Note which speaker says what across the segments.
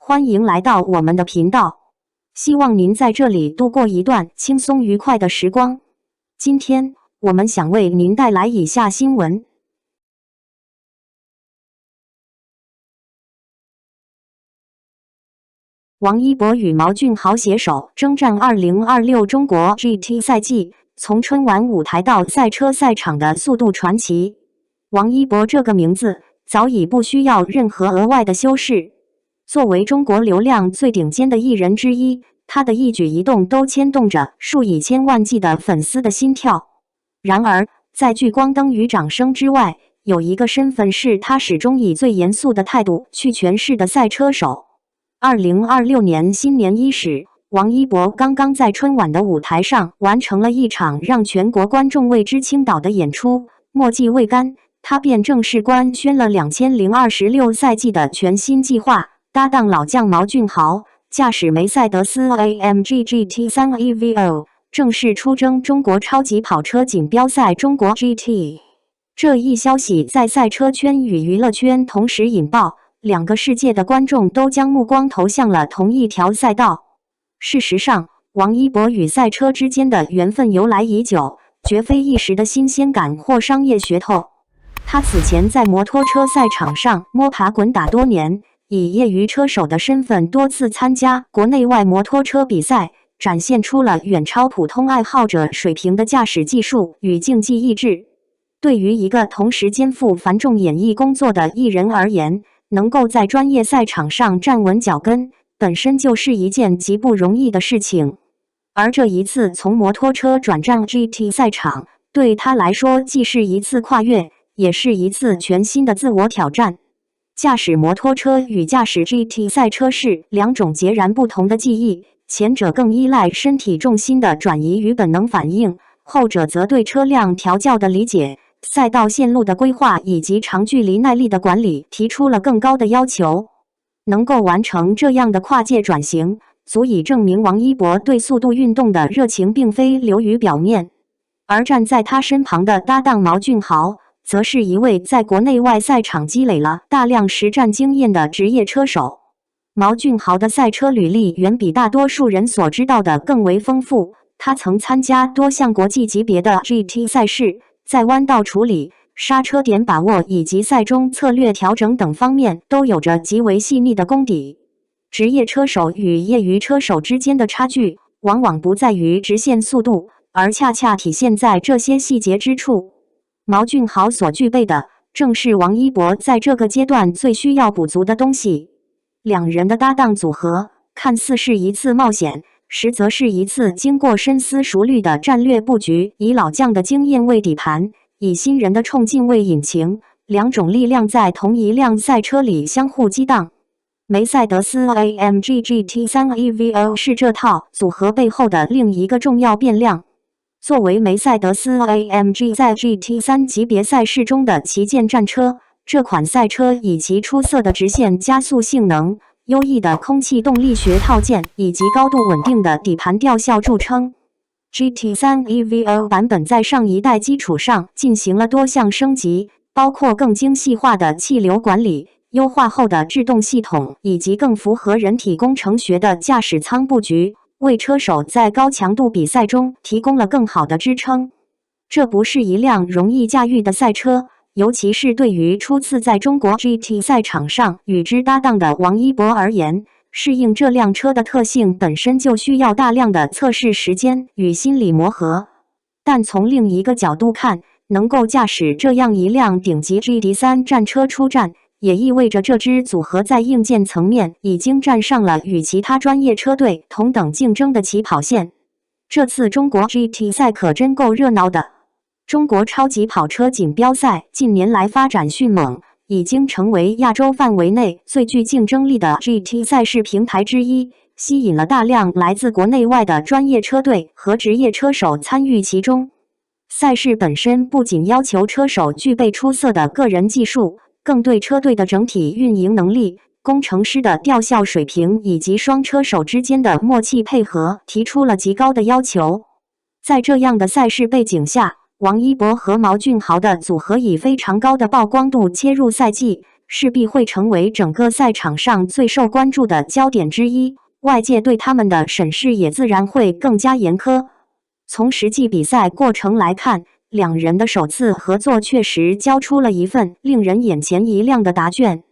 Speaker 1: 欢迎来到我们的频道，希望您在这里度过一段轻松愉快的时光。今天我们想为您带来以下新闻。王一博与毛俊豪携手征战2026中国 GT 赛季，从春晚舞台到赛车赛场的速度传奇。王一博这个名字早已不需要任何额外的修饰。作为中国流量最顶尖的艺人之一，他的一举一动都牵动着数以千万计的粉丝的心跳。然而，在聚光灯与掌声之外，有一个身份是他始终以最严肃的态度去诠释的赛车手。2026年新年伊始，王一博刚刚在春晚的舞台上完成了一场让全国观众为之倾倒的演出。墨迹未干，他便正式官宣了2026赛季的全新计划。搭档老将毛俊豪，驾驶梅赛德斯 AMG GT3 EVO， 正式出征中国超级跑车锦标赛中国 GT。这一消息在赛车圈与娱乐圈同时引爆，两个世界的观众都将目光投向了同一条赛道。事实上，王一博与赛车之间的缘分由来已久，绝非一时的新鲜感或商业噱头。他此前在摩托车赛场上摸爬滚打多年，以业余车手的身份多次参加国内外摩托车比赛，展现出了远超普通爱好者水平的驾驶技术与竞技意志。对于一个同时肩负繁重演艺工作的艺人而言，能够在专业赛场上站稳脚跟，本身就是一件极不容易的事情。而这一次从摩托车转战 GT 赛场，对他来说既是一次跨越，也是一次全新的自我挑战。驾驶摩托车与驾驶 GT 赛车是两种截然不同的技艺，前者更依赖身体重心的转移与本能反应，后者则对车辆调教的理解、赛道线路的规划以及长距离耐力的管理提出了更高的要求。能够完成这样的跨界转型，足以证明王一博对速度运动的热情并非流于表面。而站在他身旁的搭档毛俊豪，则是一位在国内外赛场积累了大量实战经验的职业车手。毛俊豪的赛车履历远比大多数人所知道的更为丰富，他曾参加多项国际级别的 GT 赛事，在弯道处理、刹车点把握以及赛中策略调整等方面都有着极为细腻的功底。职业车手与业余车手之间的差距，往往不在于直线速度，而恰恰体现在这些细节之处。毛俊豪所具备的，正是王一博在这个阶段最需要补足的东西。两人的搭档组合，看似是一次冒险，实则是一次经过深思熟虑的战略布局，以老将的经验为底盘，以新人的冲劲为引擎，两种力量在同一辆赛车里相互激荡。梅赛德斯 AMG GT3 EVO 是这套组合背后的另一个重要变量。作为梅赛德斯 AMG 在 GT3 级别赛事中的旗舰战车，这款赛车以其出色的直线加速性能、优异的空气动力学套件以及高度稳定的底盘吊效著称。GT3 EVO 版本在上一代基础上进行了多项升级，包括更精细化的气流管理、优化后的制动系统以及更符合人体工程学的驾驶舱布局，为车手在高强度比赛中提供了更好的支撑。这不是一辆容易驾驭的赛车，尤其是对于初次在中国 GT 赛场上与之搭档的王一博而言，适应这辆车的特性本身就需要大量的测试时间与心理磨合。但从另一个角度看，能够驾驶这样一辆顶级 GT3 战车出战，也意味着这支组合在硬件层面已经站上了与其他专业车队同等竞争的起跑线。这次中国 GT 赛可真够热闹的。中国超级跑车锦标赛近年来发展迅猛，已经成为亚洲范围内最具竞争力的 GT 赛事平台之一，吸引了大量来自国内外的专业车队和职业车手参与其中。赛事本身不仅要求车手具备出色的个人技术，更对车队的整体运营能力、工程师的吊效水平以及双车手之间的默契配合提出了极高的要求。在这样的赛事背景下，王一博和毛俊豪的组合以非常高的曝光度切入赛季，势必会成为整个赛场上最受关注的焦点之一，外界对他们的审视也自然会更加严苛。从实际比赛过程来看，两人的首次合作确实交出了一份令人眼前一亮的答卷。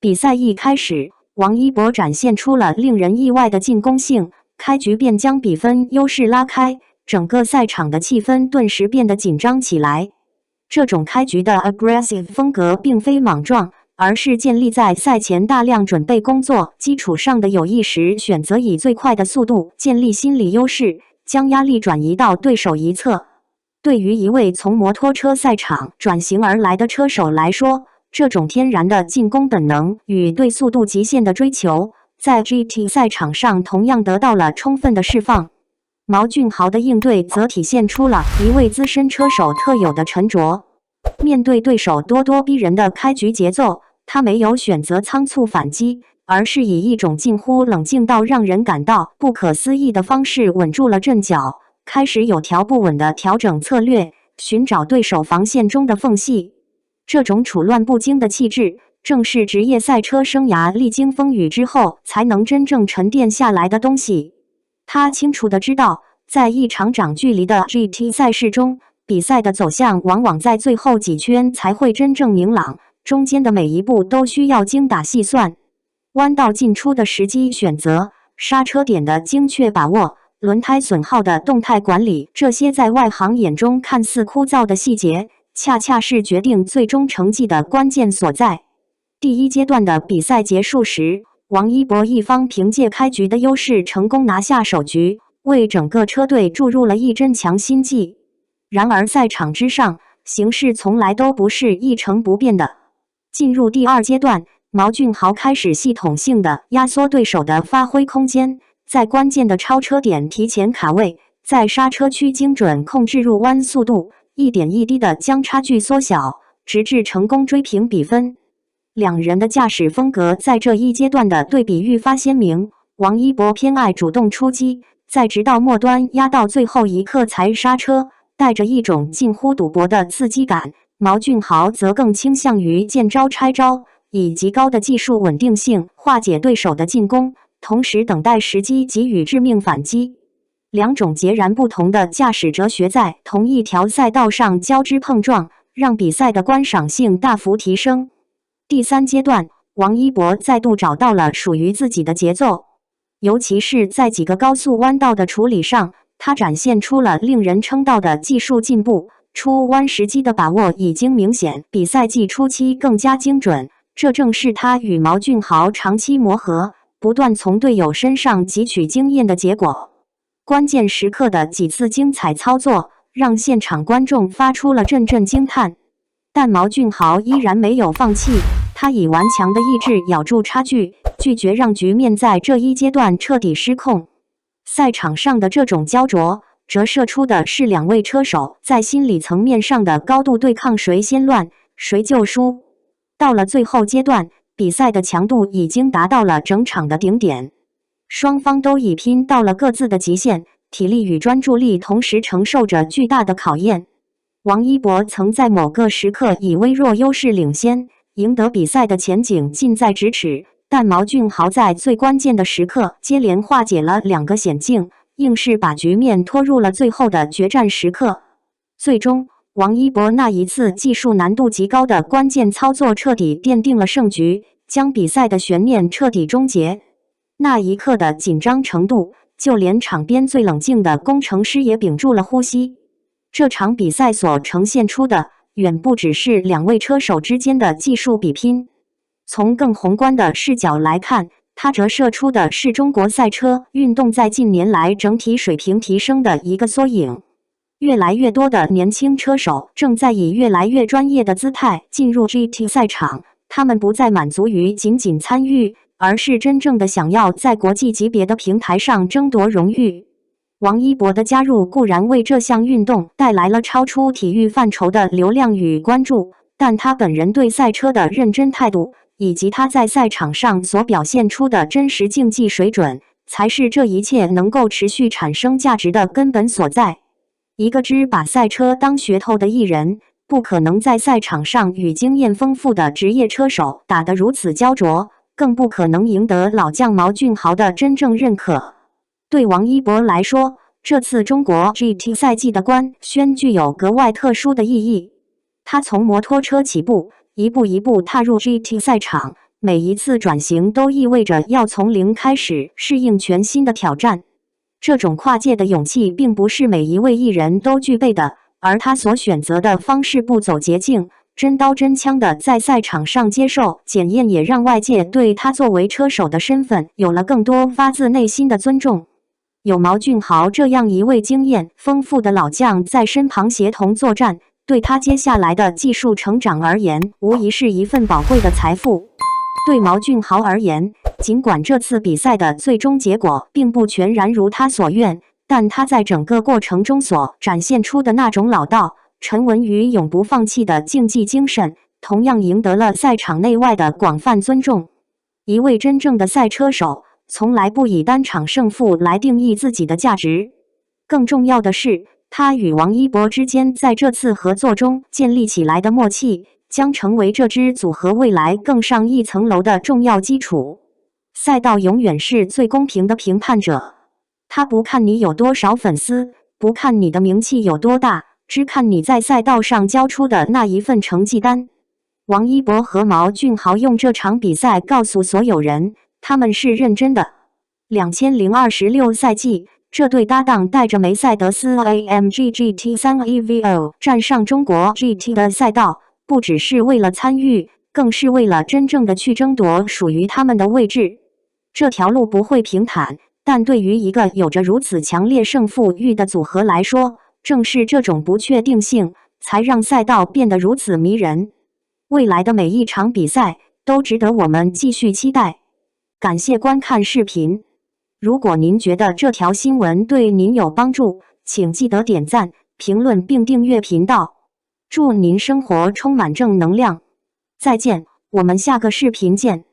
Speaker 1: 比赛一开始，王一博展现出了令人意外的进攻性，开局便将比分优势拉开，整个赛场的气氛顿时变得紧张起来。这种开局的 aggressive 风格并非莽撞，而是建立在赛前大量准备工作基础上的有意识选择以最快的速度建立心理优势，将压力转移到对手一侧。对于一位从摩托车赛场转型而来的车手来说，这种天然的进攻本能与对速度极限的追求，在 GT 赛场上同样得到了充分的释放。毛俊豪的应对则体现出了一位资深车手特有的沉着。面对对手咄咄逼人的开局节奏，他没有选择仓促反击，而是以一种近乎冷静到让人感到不可思议的方式稳住了阵脚，开始有条不紊地调整策略，寻找对手防线中的缝隙。这种处乱不惊的气质，正是职业赛车生涯历经风雨之后才能真正沉淀下来的东西。他清楚地知道，在一场长距离的 GT 赛事中，比赛的走向往往在最后几圈才会真正明朗，中间的每一步都需要精打细算。弯道进出的时机选择、刹车点的精确把握、轮胎损耗的动态管理，这些在外行眼中看似枯燥的细节，恰恰是决定最终成绩的关键所在。第一阶段的比赛结束时，王一博一方凭借开局的优势成功拿下首局，为整个车队注入了一针强心剂。然而赛场之上，形势从来都不是一成不变的。进入第二阶段，毛俊豪开始系统性的压缩对手的发挥空间，在关键的超车点提前卡位，在刹车区精准控制入弯速度，一点一滴地将差距缩小，直至成功追平比分。两人的驾驶风格在这一阶段的对比愈发鲜明，王一博偏爱主动出击，在直到末端压到最后一刻才刹车，带着一种近乎赌博的刺激感。毛俊豪则更倾向于见招拆招，以极高的技术稳定性化解对手的进攻，同时等待时机给予致命反击。两种截然不同的驾驶哲学在同一条赛道上交织碰撞，让比赛的观赏性大幅提升。第三阶段，王一博再度找到了属于自己的节奏，尤其是在几个高速弯道的处理上，他展现出了令人称道的技术进步，出弯时机的把握已经明显比赛季初期更加精准。这正是他与毛俊豪长期磨合，不断从队友身上汲取经验的结果。关键时刻的几次精彩操作，让现场观众发出了阵阵惊叹。但毛俊豪依然没有放弃，他以顽强的意志咬住差距，拒绝让局面在这一阶段彻底失控。赛场上的这种焦灼，折射出的是两位车手在心理层面上的高度对抗，谁先乱，谁就输。到了最后阶段，比赛的强度已经达到了整场的顶点，双方都已拼到了各自的极限，体力与专注力同时承受着巨大的考验。王一博曾在某个时刻以微弱优势领先，赢得比赛的前景近在咫尺，但毛俊豪在最关键的时刻接连化解了两个险境，硬是把局面拖入了最后的决战时刻。最终，王一博那一次技术难度极高的关键操作彻底奠定了胜局，将比赛的悬念彻底终结。那一刻的紧张程度，就连场边最冷静的工程师也屏住了呼吸。这场比赛所呈现出的，远不只是两位车手之间的技术比拼。从更宏观的视角来看，它折射出的是中国赛车运动在近年来整体水平提升的一个缩影。越来越多的年轻车手正在以越来越专业的姿态进入 GT 赛场，他们不再满足于仅仅参与，而是真正的想要在国际级别的平台上争夺荣誉。王一博的加入固然为这项运动带来了超出体育范畴的流量与关注，但他本人对赛车的认真态度，以及他在赛场上所表现出的真实竞技水准，才是这一切能够持续产生价值的根本所在。一个只把赛车当噱头的艺人，不可能在赛场上与经验丰富的职业车手打得如此焦灼，更不可能赢得老将毛俊豪的真正认可。对王一博来说，这次中国 GT 赛季的官宣具有格外特殊的意义。他从摩托车起步，一步一步踏入 GT 赛场，每一次转型都意味着要从零开始适应全新的挑战。这种跨界的勇气并不是每一位艺人都具备的，而他所选择的方式不走捷径，真刀真枪的在赛场上接受检验，也让外界对他作为车手的身份有了更多发自内心的尊重。有毛俊豪这样一位经验丰富的老将在身旁协同作战，对他接下来的技术成长而言，无疑是一份宝贵的财富。对毛俊豪而言，尽管这次比赛的最终结果并不全然如他所愿，但他在整个过程中所展现出的那种老道、沉稳与永不放弃的竞技精神，同样赢得了赛场内外的广泛尊重。一位真正的赛车手，从来不以单场胜负来定义自己的价值。更重要的是，他与王一博之间在这次合作中建立起来的默契，将成为这支组合未来更上一层楼的重要基础。赛道永远是最公平的评判者，他不看你有多少粉丝，不看你的名气有多大，只看你在赛道上交出的那一份成绩单。王一博和毛俊豪用这场比赛告诉所有人，他们是认真的。2026赛季，这对搭档带着梅赛德斯 AMG GT3 EVO 站上中国 GT 的赛道，不只是为了参与，更是为了真正的去争夺属于他们的位置。这条路不会平坦，但对于一个有着如此强烈胜负欲的组合来说，正是这种不确定性，才让赛道变得如此迷人。未来的每一场比赛都值得我们继续期待。感谢观看视频。如果您觉得这条新闻对您有帮助，请记得点赞、评论并订阅频道。祝您生活充满正能量。再见，我们下个视频见。